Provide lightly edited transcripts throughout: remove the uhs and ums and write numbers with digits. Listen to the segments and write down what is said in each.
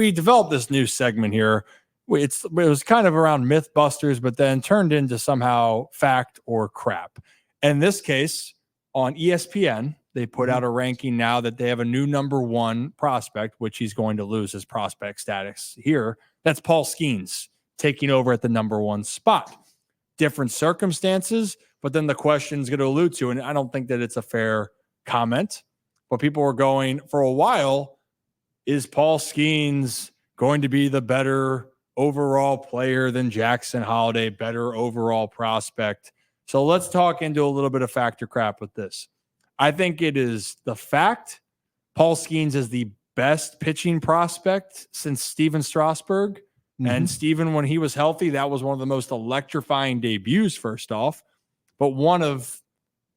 We developed this new segment here. It was kind of around Mythbusters, but then turned into somehow fact or crap. In this case, on ESPN, they put out a ranking now that they have a new number one prospect, which he's going to lose his prospect status here. That's Paul Skenes taking over at the number one spot. Different circumstances, but then the question's going to allude to, and I don't think that it's a fair comment, but people were going for a while, is Paul Skenes going to be the better overall player than Jackson Holliday, better overall prospect? So let's talk into a little bit of fact or crap with this. I think it is the fact Paul Skenes is the best pitching prospect since Steven Strasburg. And Steven, when he was healthy, that was one of the most electrifying debuts, first off, but one of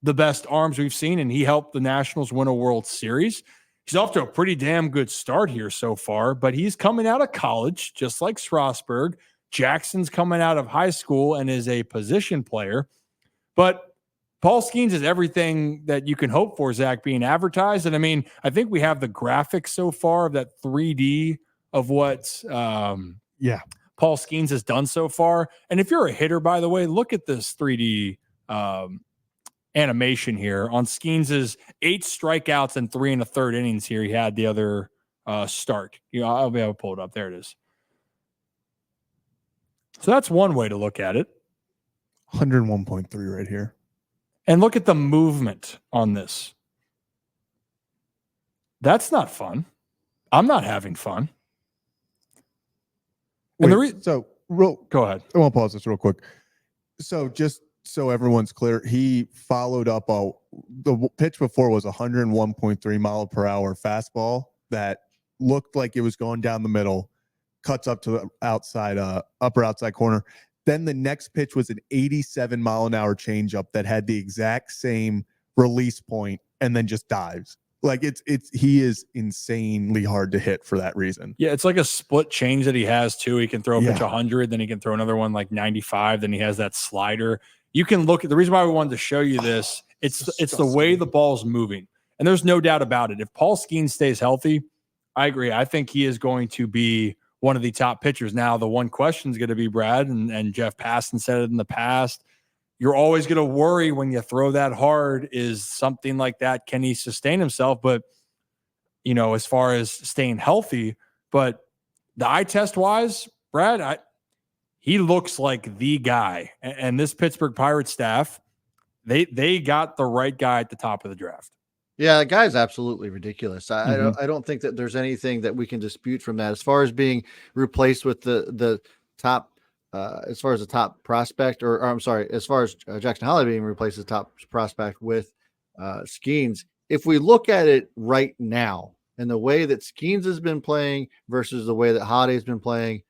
the best arms we've seen, and he helped the Nationals win a World Series. He's off to a pretty damn good start here so far, but he's coming out of college, just like Strasburg. Jackson's coming out of high school and is a position player. But Paul Skenes is everything that you can hope for, Zach, being advertised. And I mean, I think we have the graphics so far of that 3D of what Paul Skenes has done so far. And if you're a hitter, by the way, look at this 3D animation here on Skenes' 8 strikeouts and 3 1/3 innings here. He had the other start. I'll be able to pull it up. There it is. So that's one way to look at it. 101.3 right here. And look at the movement on this. That's not fun. I'm not having fun. Wait, go ahead. I want to pause this real quick. So just so everyone's clear, he followed up the pitch before was 101.3 mile per hour fastball that looked like it was going down the middle, cuts up to the outside, upper outside corner. Then the next pitch was an 87 mile an hour changeup that had the exact same release point and then just dives. Like he is insanely hard to hit for that reason. Yeah, it's like a split change that he has too. He can throw a pitch 100, then he can throw another one like 95. Then he has that slider. You can look at the reason why we wanted to show you this. It's the way the ball's moving, and there's no doubt about it. If Paul Skenes stays healthy, I agree. I think he is going to be one of the top pitchers. Now, the one question is going to be, Brad, and Jeff Passan said it in the past, you're always going to worry when you throw that hard, is something like that, can he sustain himself? But, as far as staying healthy, but the eye test wise, Brad, he looks like the guy. And this Pittsburgh Pirates staff, they got the right guy at the top of the draft. Yeah, the guy's absolutely ridiculous. I don't think that there's anything that we can dispute from that. As far as being replaced with the top, as far as the top prospect, or I'm sorry, as far as Jackson Holliday being replaced as top prospect with Skenes, if we look at it right now and the way that Skenes has been playing versus the way that Holliday has been playing,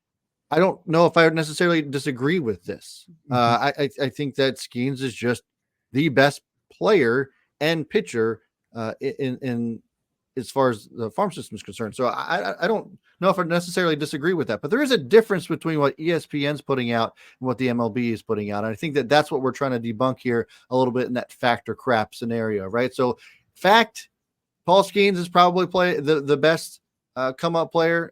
I don't know if I would necessarily disagree with this. I think that Skenes is just the best player and pitcher in as far as the farm system is concerned. So I don't know if I necessarily disagree with that, but there is a difference between what ESPN's putting out and what the MLB is putting out. And I think that that's what we're trying to debunk here a little bit in that fact or crap scenario, right? So fact, Paul Skenes is probably the best come up player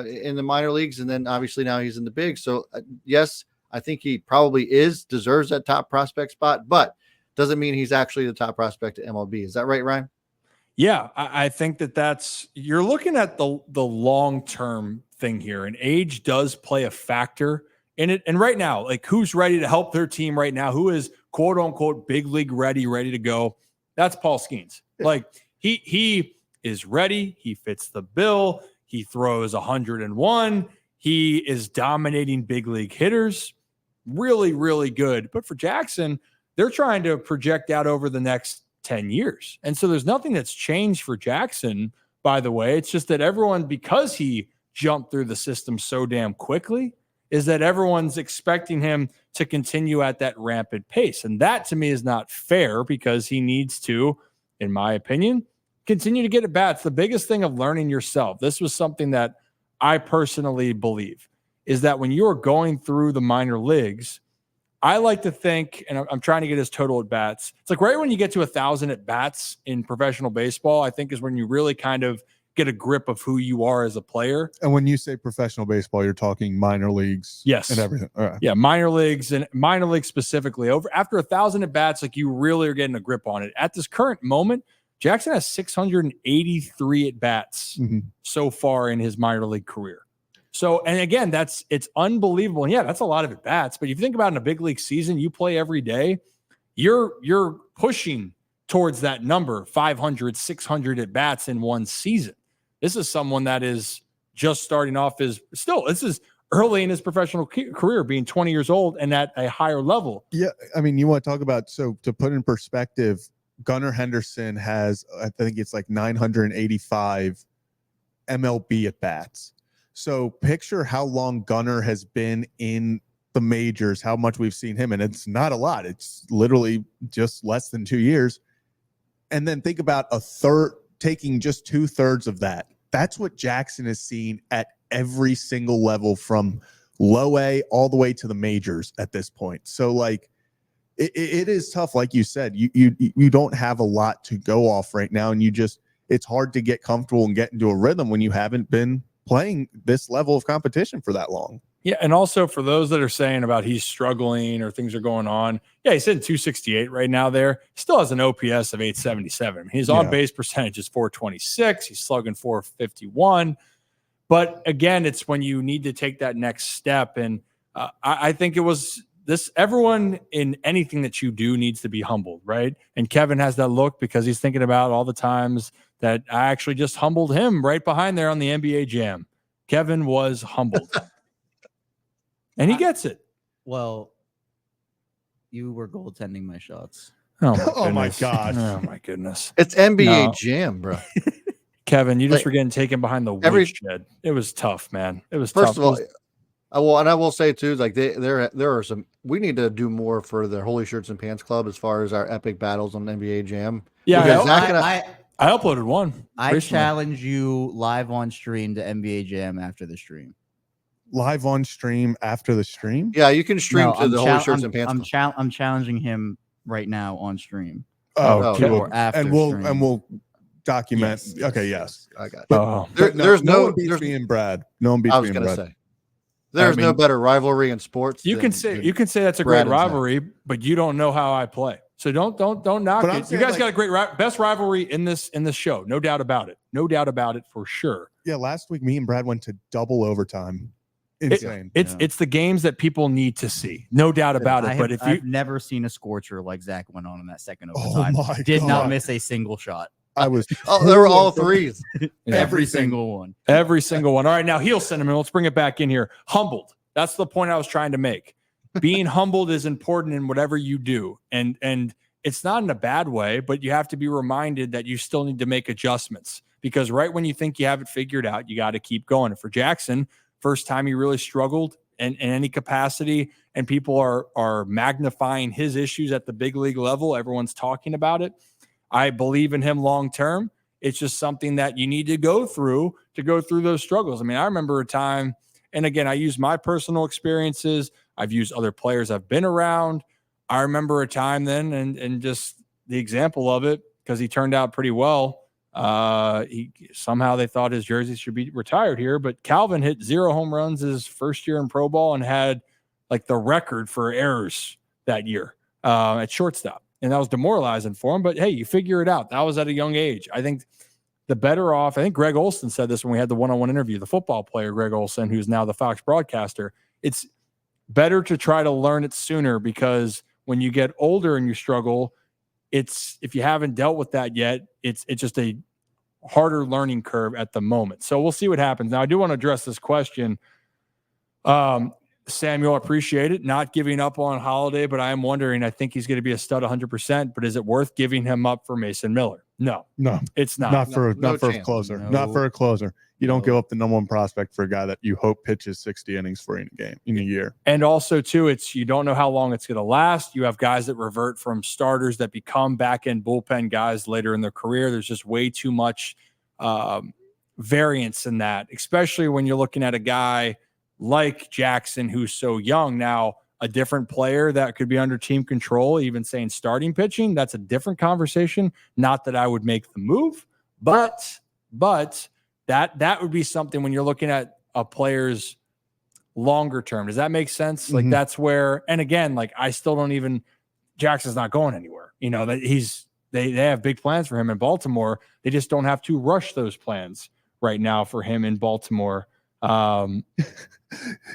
in the minor leagues. And then obviously now he's in the big. So yes, I think he probably deserves that top prospect spot, but doesn't mean he's actually the top prospect at MLB. Is that right, Ryan? Yeah, I think that's you're looking at the long-term thing here, and age does play a factor in it. And right now, like, who's ready to help their team right now? Who is quote unquote big league ready to go? That's Paul Skenes. Like he is ready. He fits the bill. He throws 101. He is dominating big league hitters. Really, really good. But for Jackson, they're trying to project out over the next 10 years. And so there's nothing that's changed for Jackson, by the way. It's just that everyone, because he jumped through the system so damn quickly, is that everyone's expecting him to continue at that rampant pace. And that to me is not fair, because he needs to, in my opinion, continue to get at bats. The biggest thing of learning yourself, this was something that I personally believe, is that when you are going through the minor leagues, I like to think, and I'm trying to get his total at bats. It's like right when you get to 1,000 at bats in professional baseball, I think is when you really kind of get a grip of who you are as a player. And when you say professional baseball, you're talking minor leagues, yes, and everything. All right. Yeah, minor leagues and minor leagues specifically. After 1,000 at bats, like you really are getting a grip on it. At this current moment, Jackson has 683 at bats so far in his minor league career. So, and again, it's unbelievable. And yeah, that's a lot of at bats. But if you think about in a big league season, you play every day, you're pushing towards that number, 500, 600 at bats in one season. This is someone that is just starting off this is early in his professional career, being 20 years old and at a higher level. Yeah. I mean, you want to talk about, so to put in perspective, Gunnar Henderson has, I think it's like 985 MLB at bats. So picture how long Gunnar has been in the majors, how much we've seen him. And it's not a lot. It's literally just less than 2 years. And then think about taking just 2/3 of that. That's what Jackson has seen at every single level from low A all the way to the majors at this point. So like it is tough. Like you said, you don't have a lot to go off right now. And it's hard to get comfortable and get into a rhythm when you haven't been playing this level of competition for that long. Yeah, and also for those that are saying about he's struggling or things are going on, yeah, he's hitting 268 right now there. Still has an OPS of 877. I mean, his on-base percentage is 426. He's slugging 451. But again, it's when you need to take that next step. And I think it was this, everyone in anything that you do needs to be humbled, right? And Kevin has that look because he's thinking about all the times that I actually just humbled him right behind there on the NBA Jam. Kevin was humbled. And he gets it. Well, you were goaltending my shots. Oh my gosh. Oh my goodness. It's NBA Jam, bro. Kevin, you just were getting taken behind the woodshed. It was tough, man. It was First tough. of all, I will say too, like there are some. We need to do more for the Holy Shirts and Pants Club as far as our epic battles on NBA Jam. Yeah, I uploaded one. I recently. challenge you live on stream to NBA Jam after the stream. Live on stream after the stream? Yeah, you can stream to the Holy Shirts and Pants Club. I'm challenging him right now on stream. Or after and we'll document. Yes. Okay, yes. I got it. But There's no no one beats me and Brad. No one beats I was me and gonna Brad. say there's no better rivalry in sports. You can say that's a great rivalry, but you don't know how I play. So don't knock But it. You guys got a great best rivalry in this show, no doubt about it. No doubt about it for sure. Yeah, last week me and Brad went to double overtime. Insane. It's the games that people need to see, no doubt about it. But I've never seen a scorcher like Zach went on in that second Oh overtime. my Did God. not miss a single shot. I was. they were all threes. Every single one. Every single one. All right, now heel sentiment. Let's bring it back in here. Humbled. That's the point I was trying to make. Being humbled is important in whatever you do, and it's not in a bad way, but you have to be reminded that you still need to make adjustments because right when you think you have it figured out, you got to keep going. And for Jackson, first time he really struggled in any capacity, and people are magnifying his issues at the big league level. Everyone's talking about it. I believe in him long term. It's just something that you need to go through those struggles. I mean, I remember a time, and again, I use my personal experiences. I've used other players I've been around. I remember a time then, and just the example of it, because he turned out pretty well. Somehow they thought his jersey should be retired here, but Calvin hit 0 home runs his first year in pro ball and had like the record for errors that year at shortstop. And that was demoralizing for him, but hey, you figure it out. That was at a young age. I think the better off, I think Greg Olson said this when we had the one-on-one interview, the football player, Greg Olson, who's now the Fox broadcaster. It's better to try to learn it sooner because when you get older and you struggle, if you haven't dealt with that yet, it's just a harder learning curve at the moment. So we'll see what happens. Now, I do want to address this question. Samuel, I appreciate it. Not giving up on Holliday, but I am wondering, I think he's going to be a stud 100%, but is it worth giving him up for Mason Miller? No, it's not. Not for No a chance. closer. No. Not for a closer. You don't No. give up the number one prospect for a guy that you hope pitches 60 innings for in a year. And also, too, you don't know how long it's going to last. You have guys that revert from starters that become back-end bullpen guys later in their career. There's just way too much variance in that, especially when you're looking at a guy like Jackson, who's so young. Now, a different player that could be under team control, even saying starting pitching, that's a different conversation. Not that I would make the move, but That would be something when you're looking at a player's longer term. Does that make sense? Like Mhm. that's where, and again, like I still don't even, Jackson's not going anywhere. You know, that they have big plans for him in Baltimore. They just don't have to rush those plans right now for him in Baltimore.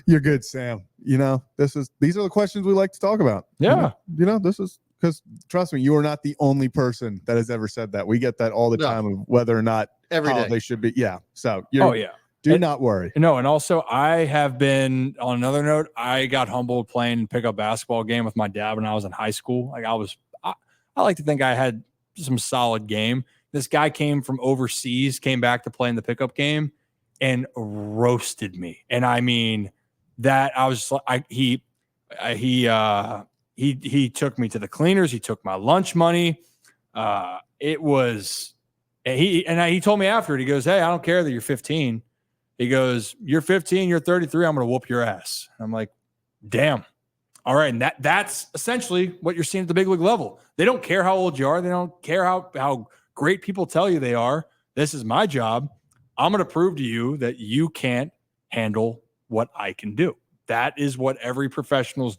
You're good, Sam. You know, these are the questions we like to talk about. Yeah. You know, this is because trust me, you are not the only person that has ever said that. We get that all the No. time of whether or not Every how day. they should be. Yeah. So Oh yeah. do And- not worry. No, and also I have been on another note. I got humbled playing pickup basketball game with my dad when I was in high school. Like I like to think I had some solid game. This guy came from overseas, came back to play in the pickup game, and roasted me. And I mean that I was he took me to the cleaners. He took my lunch money. It was he told me after it. He goes, "Hey, I don't care that you're 15." He goes, "You're 15, you're 33. I'm going to whoop your ass." And I'm like, "Damn." All right. And that's essentially what you're seeing at the big league level. They don't care how old you are. They don't care how great people tell you they are. This is my job. I'm going to prove to you that you can't handle what I can do. That is what every professional's